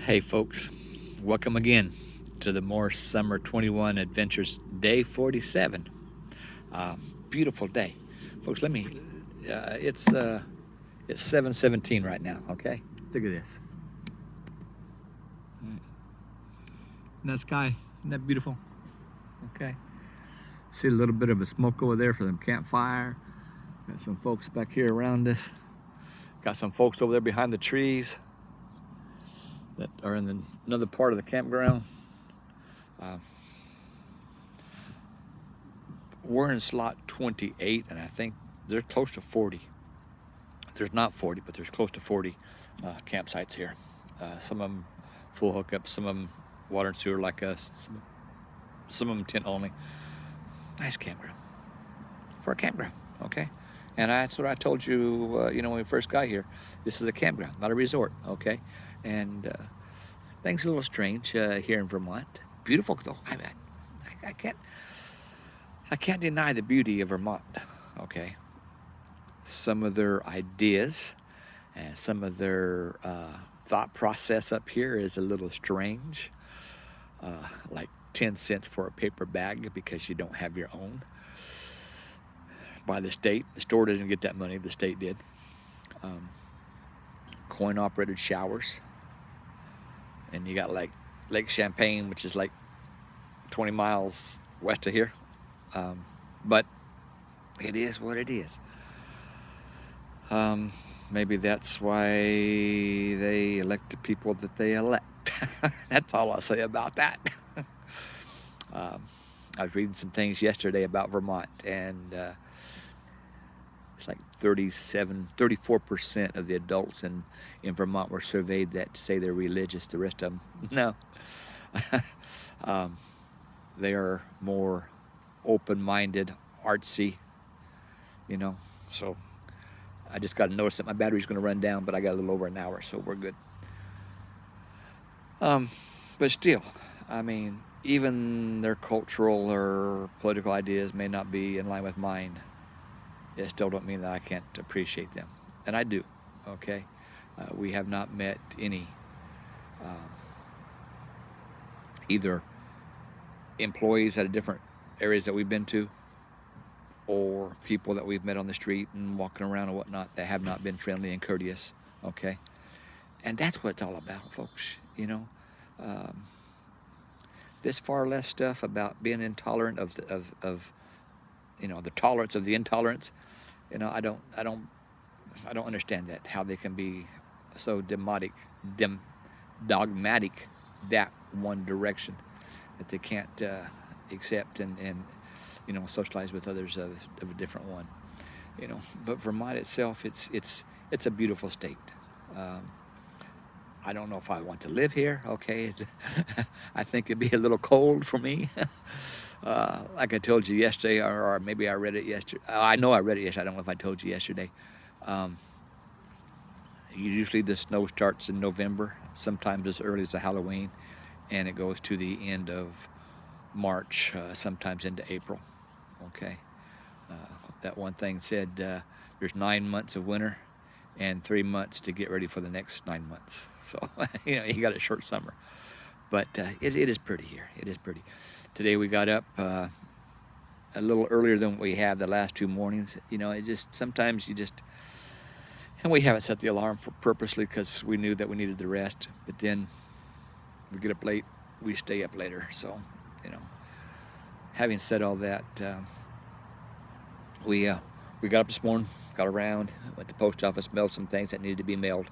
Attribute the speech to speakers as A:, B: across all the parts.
A: Hey, folks, welcome again to the More Summer 21 Adventures Day 47. Uh, Beautiful day, folks. It's 7:17 right now. Okay, look at this. Isn't that sky? Isn't that beautiful? Okay. See a little bit of a smoke over there for the campfire. Got some folks back here around us. Got some folks over there behind the trees that are in another part of the campground. Uh, we're in slot 28, and I think they're close to 40. There's not 40, but there's close to 40 campsites here. Some of them full hookup, some of them water and sewer like us, some of them tent only. Nice campground for a campground, okay? And that's what I told you, when we first got here. This is a campground, not a resort, okay? And things are a little strange here in Vermont. Beautiful though. I can't deny the beauty of Vermont, okay? Some of their ideas and some of their thought process up here is a little strange, like 10 cents for a paper bag because you don't have your own by the state. The store doesn't get that money, the state did. Coin operated showers, and you got like Lake Champlain, which is like 20 miles west of here, but it is what it is. Maybe that's why they elect the people that they elect. That's all I'll say about that. I was reading some things yesterday about Vermont, and it's like 34% of the adults in Vermont were surveyed that say they're religious. The rest of them, no. They are more open-minded, artsy, so I just got to notice that my battery's going to run down, but I got a little over an hour, so we're good. But still, I mean, even their cultural or political ideas may not be in line with mine. It still don't mean that I can't appreciate them, and I do. Okay, we have not met any either employees at different areas that we've been to, or people that we've met on the street and walking around and whatnot that have not been friendly and courteous. Okay, and that's what it's all about, folks. This far left stuff about being intolerant of the tolerance of the intolerance. I don't understand that, how they can be so dogmatic that one direction, that they can't accept and socialize with others of a different one. But Vermont itself, it's a beautiful state. I don't know if I want to live here. Okay, I think it'd be a little cold for me. Like I told you yesterday, or maybe I read it yesterday. I know I read it yesterday. I don't know if I told you yesterday. Usually the snow starts in November, sometimes as early as Halloween, and it goes to the end of March, sometimes into April. Okay, that one thing said there's 9 months of winter and 3 months to get ready for the next 9 months. So you got a short summer, but it is pretty here. It is pretty. Today we got up a little earlier than we have the last 2 mornings. It just sometimes and we haven't set the alarm for purposely because we knew that we needed the rest. But then we get up late, we stay up later. So having said all that, we got up this morning, got around, went to the post office, mailed some things that needed to be mailed,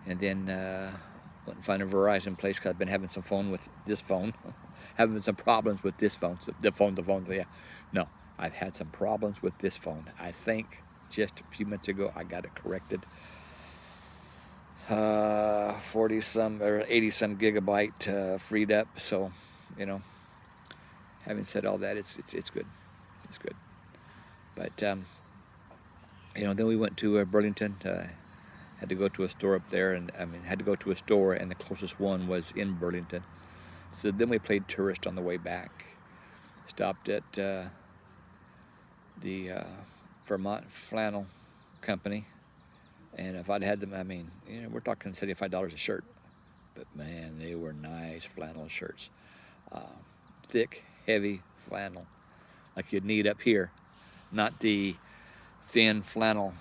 A: and then went and found a Verizon place because I've been having some phone with this phone, having some problems with this phone. The phone. Yeah, no, I've had some problems with this phone. I think just a few minutes ago I got it corrected. 40 some or 80 some gigabyte freed up. So, having said all that, it's good. It's good. But then we went to Burlington. Had to go to a store up there, and had to go to a store, and the closest one was in Burlington. So then we played tourist on the way back. Stopped at the Vermont Flannel Company, and if I'd had them, we're talking $75 a shirt. but man, they were nice flannel shirts. Thick, heavy flannel, like you'd need up here, not the thin flannel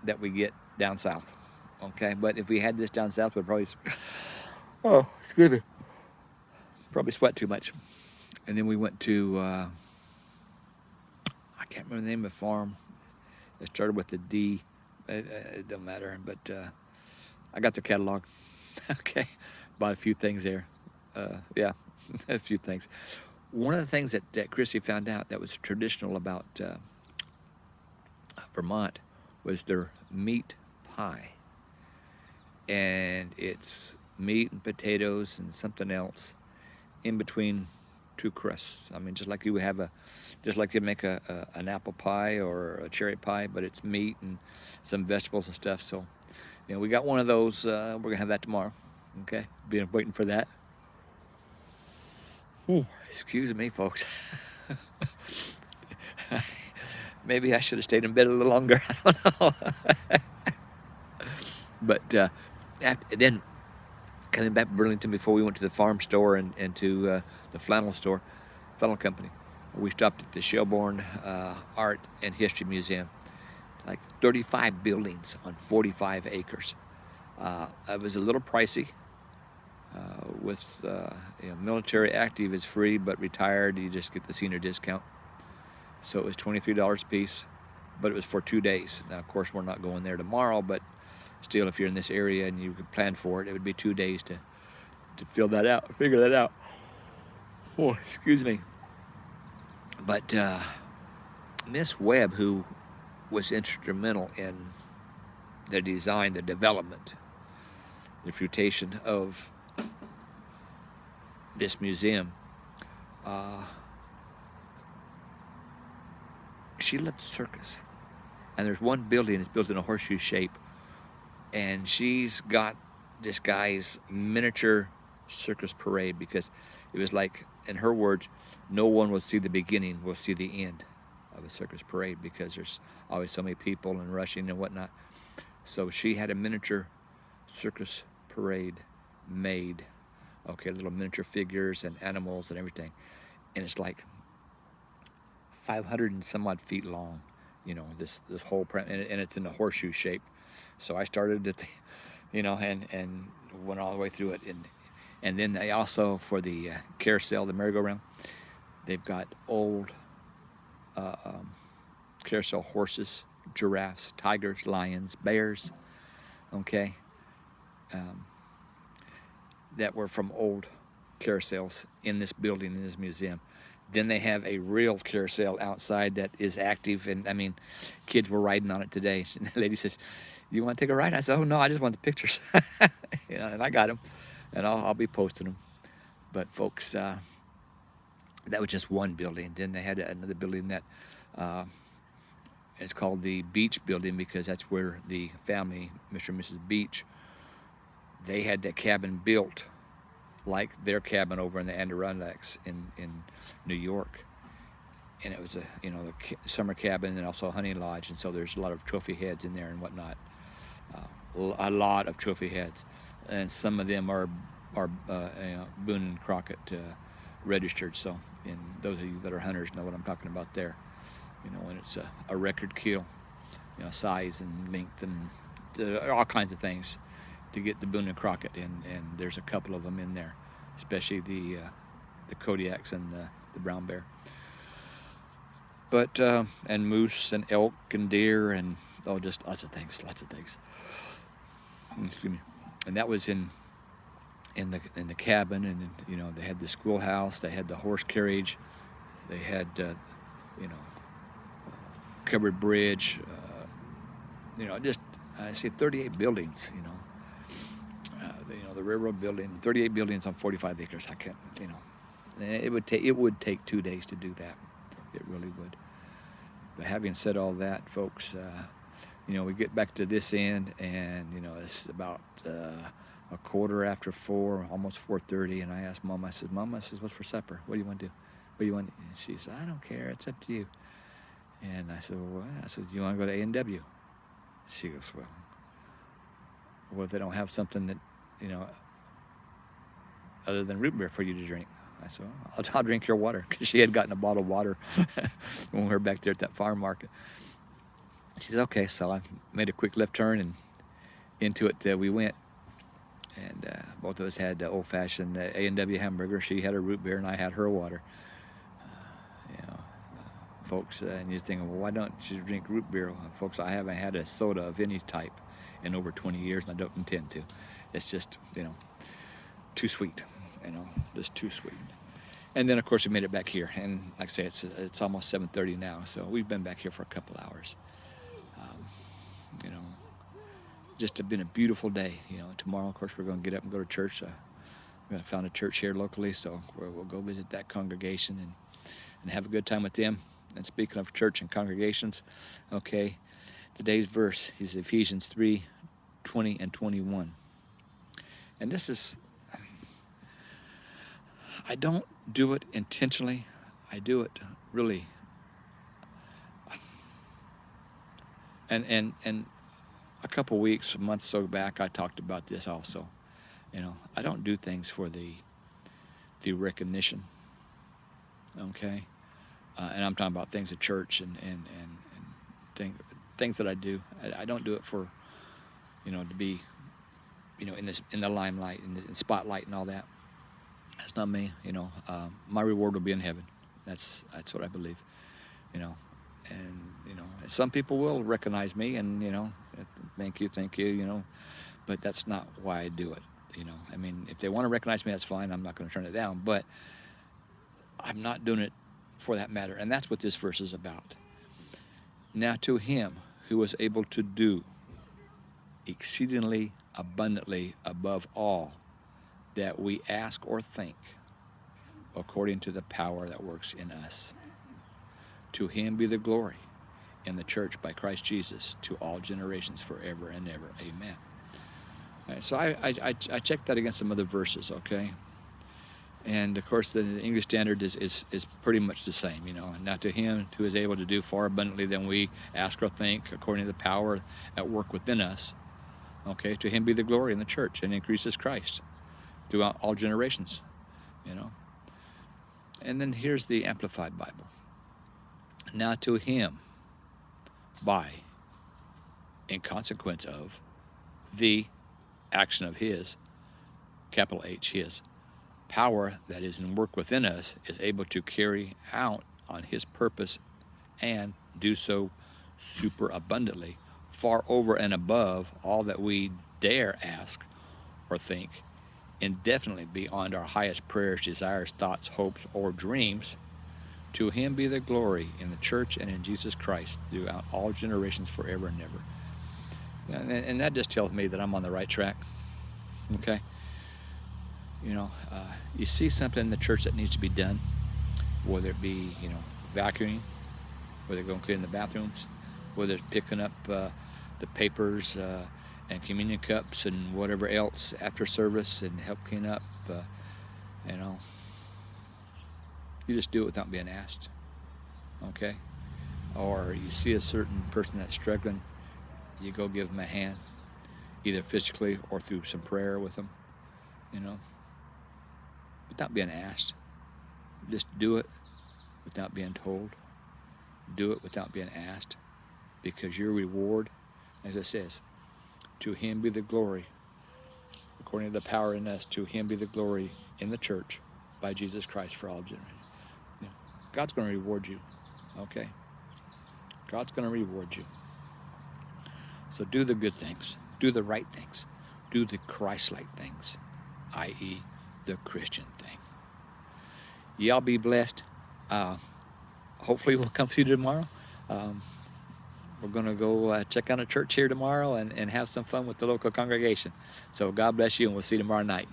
A: that we get down south. Okay, but if we had this down south, we'd probably, oh, excuse me, probably sweat too much. And then we went to, I can't remember the name of the farm. It started with the D. It don't matter, but I got their catalog. Okay, bought a few things there. Yeah, a few things. One of the things that Chrissy found out that was traditional about Vermont was their meat pie. And it's meat and potatoes and something else in between two crusts. I mean, just like you make an apple pie or a cherry pie, but it's meat and some vegetables and stuff. So, we got one of those. We're gonna have that tomorrow. Okay, been waiting for that. Ooh, excuse me, folks. Maybe I should have stayed in bed a little longer. I don't know. But then coming back to Burlington before we went to the farm store and to the flannel company, we stopped at the Shelbourne Art and History Museum. Like 35 buildings on 45 acres. It was a little pricey. With military active is free, but retired you just get the senior discount. So it was $23 a piece, but it was for 2 days. Now, of course, we're not going there tomorrow, but still, if you're in this area and you could plan for it, it would be 2 days to figure that out. Oh, excuse me. But Miss Webb, who was instrumental in the design, the development, the refutation of this museum, she loved the circus. And there's one building that's built in a horseshoe shape, and she's got this guy's miniature circus parade, because it was like, in her words, no one will see the beginning, will see the end of a circus parade, because there's always so many people and rushing and whatnot. So she had a miniature circus parade made, little miniature figures and animals and everything, and it's like 500 and some odd feet long, this whole and it's in a horseshoe shape. So I started at the, and went all the way through it, and then they also, for the carousel, the merry-go-round, they've got old carousel horses, giraffes, tigers, lions, bears, that were from old carousels in this building, in this museum. Then they have a real carousel outside that is active, and I mean, kids were riding on it today. And the lady says, "You want to take a ride?" I said, "Oh no, I just want the pictures." And I got them, and I'll be posting them. But folks, that was just one building. Then they had another building that it's called the Beach Building, because that's where the family, Mr. and Mrs. Beach, they had that cabin built like their cabin over in the Adirondacks in New York. And it was a summer cabin and also a hunting lodge, and so there's a lot of trophy heads in there and whatnot. A lot of trophy heads, and some of them are Boone and Crockett registered. So, and those of you that are hunters know what I'm talking about there. And it's a record kill, size and length and all kinds of things to get the Boone and Crockett, and there's a couple of them in there, especially the Kodiaks and the brown bear. But and moose and elk and deer and just lots of things. Excuse me. And that was in the cabin, and they had the schoolhouse, they had the horse carriage, they had covered bridge, just I see 38 buildings, the railroad building, 38 buildings on 45 acres. I can't, it would take 2 days to do that. It really would. But having said all that, folks, we get back to this end, and it's about 4:15, almost 4:30, and I asked Mom. I said, "Mom," "what's for supper? What do you want to do? What do you want?" And she said, "I don't care. It's up to you." And I said, "Well," I said, "Do you want to go to A&W?" She goes, well, if they don't have something that other than root beer for you to drink. I said, well, I'll drink your water, because she had gotten a bottle of water when we were back there at that farm market. She said, okay. So I made a quick left turn, and into it we went. And both of us had old-fashioned A&W hamburger. She had her root beer, and I had her water. Folks, and you're thinking, well, why don't you drink root beer? Folks, I haven't had a soda of any type in over 20 years, and I don't intend to. It's just, too sweet, just too sweet. And then, of course, we made it back here, and like I say, it's almost 7:30 now, so we've been back here for a couple hours. Just been a beautiful day. Tomorrow, of course, we're going to get up and go to church. We're going to found a church here locally, so we'll go visit that congregation and have a good time with them. And speaking of church and congregations, okay, today's verse is Ephesians 3:20 and 21. And this is, I don't do it intentionally. I do it really. And a couple weeks, a month or so back, I talked about this also. I don't do things for the recognition, okay? And I'm talking about things at church and things that I do. I don't do it for, to be, in the limelight, in the spotlight and all that. That's not me. My reward will be in heaven. That's what I believe. And some people will recognize me, and thank you. But that's not why I do it. I mean, if they want to recognize me, that's fine. I'm not going to turn it down. But I'm not doing it for that matter. And that's what this verse is about. Now to him who was able to do exceedingly abundantly above all that we ask or think, according to the power that works in us. To him be the glory in the church by Christ Jesus to all generations forever and ever. Amen. Right, so I checked that against some other verses, okay? And of course, the English Standard is pretty much the same, Now to him who is able to do far abundantly than we ask or think, according to the power at work within us, okay? To him be the glory in the church and in Jesus Christ throughout all generations, And then here's the Amplified Bible. Now to him, by, in consequence of, the action of his, capital H, his, power that is in work within us is able to carry out on his purpose and do so super abundantly, far over and above all that we dare ask or think, indefinitely beyond our highest prayers, desires, thoughts, hopes, or dreams. To him be the glory in the church and in Jesus Christ throughout all generations forever and ever. And that just tells me that I'm on the right track, okay? You see something in the church that needs to be done, whether it be, vacuuming, whether they're going to clean the bathrooms, whether it's picking up the papers and communion cups and whatever else after service and help clean up, you just do it without being asked, okay? Or you see a certain person that's struggling, you go give them a hand, either physically or through some prayer with them, without being asked. Just do it without being told. Do it without being asked, because your reward, as it says, to him be the glory, according to the power in us, to him be the glory in the church by Jesus Christ for all generations. God's going to reward you, okay? God's going to reward you. So do the good things. Do the right things. Do the Christ-like things, i.e., the Christian thing. Y'all be blessed. Hopefully we'll come see you tomorrow. We're going to go check out a church here tomorrow and have some fun with the local congregation. So God bless you, and we'll see you tomorrow night.